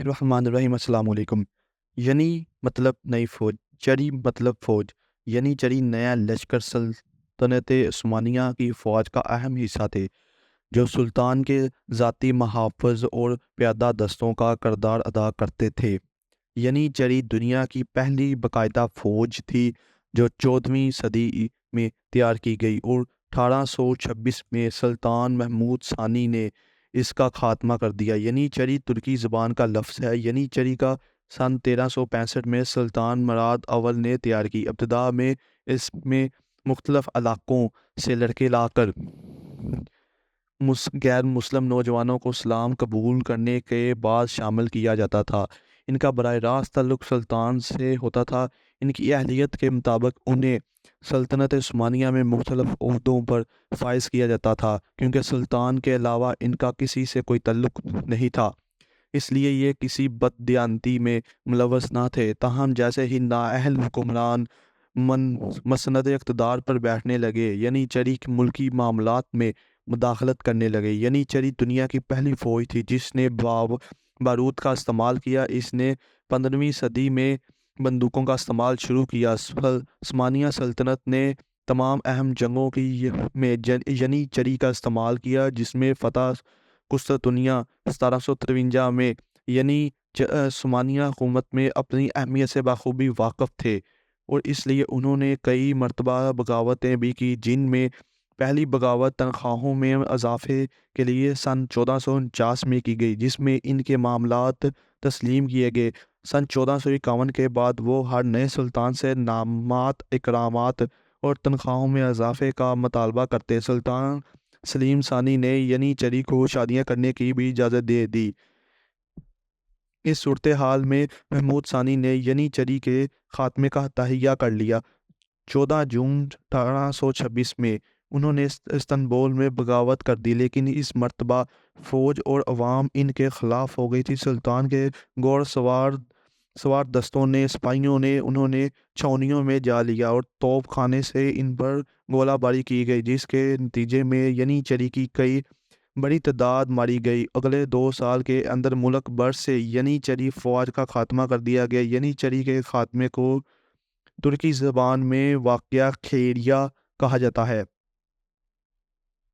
الرحمن الرحیم السلام علیکم۔ یعنی مطلب نئی فوج، چری مطلب فوج، یعنی چری نیا لشکر سلطنت عثمانیہ کی فوج کا اہم حصہ تھے جو سلطان کے ذاتی محافظ اور پیادہ دستوں کا کردار ادا کرتے تھے۔ یعنی چری دنیا کی پہلی باقاعدہ فوج تھی جو 14ویں صدی میں تیار کی گئی اور 1826 میں سلطان محمود ثانی نے اس کا خاتمہ کر دیا۔ یعنی چری ترکی زبان کا لفظ ہے۔ یعنی چری کا سن 1365 میں سلطان مراد اول نے تیار کی۔ ابتدا میں اس میں مختلف علاقوں سے لڑکے لا کر غیر مسلم نوجوانوں کو اسلام قبول کرنے کے بعد شامل کیا جاتا تھا۔ ان کا براہ راست تعلق سلطان سے ہوتا تھا۔ ان کی اہلیت کے مطابق انہیں سلطنت عثمانیہ میں مختلف عہدوں پر فائز کیا جاتا تھا، کیونکہ سلطان کے علاوہ ان کا کسی سے کوئی تعلق نہیں تھا، اس لیے یہ کسی بددیانتی میں ملوث نہ تھے۔ تاہم جیسے ہی نااہل حکمران مسند اقتدار پر بیٹھنے لگے، یعنی چری ملکی معاملات میں مداخلت کرنے لگے۔ یعنی چری دنیا کی پہلی فوج تھی جس نے بارود کا استعمال کیا۔ اس نے 15ویں صدی میں بندوقوں کا استعمال شروع کیا۔ عثمانیہ سلطنت نے تمام اہم جنگوں میں یعنی چری کا استعمال کیا، جس میں فتح قسطنطنیہ 1753 میں۔ یعنی عثمانیہ حکومت میں اپنی اہمیت سے بخوبی واقف تھے اور اس لیے انہوں نے کئی مرتبہ بغاوتیں بھی کی، جن میں پہلی بغاوت تنخواہوں میں اضافے کے لیے سن 1449 میں کی گئی، جس میں ان کے معاملات تسلیم کیے گئے۔ سن 1451 کے بعد وہ ہر نئے سلطان سے انعامات، اکرامات اور تنخواہوں میں اضافے کا مطالبہ کرتے۔ سلطان سلیم ثانی نے یعنی چری کو شادیاں کرنے کی بھی اجازت دے دی۔ اس صورتحال میں محمود ثانی نے یعنی چری کے خاتمے کا تہیہ کر لیا۔ 14 جون 1826 میں انہوں نے استنبول میں بغاوت کر دی، لیکن اس مرتبہ فوج اور عوام ان کے خلاف ہو گئی تھی۔ سلطان کے گھوڑ سوار دستوں نے سپاہیوں نے انہوں نے چھاؤنیوں میں جا لیا اور توپ خانے سے ان پر گولہ باری کی گئی، جس کے نتیجے میں یعنی چری کی کئی بڑی تعداد ماری گئی۔ اگلے 2 سال کے اندر ملک بھر سے یعنی چری فوج کا خاتمہ کر دیا گیا۔ یعنی چری کے خاتمے کو ترکی زبان میں واقعہ خیریہ کہا جاتا ہے۔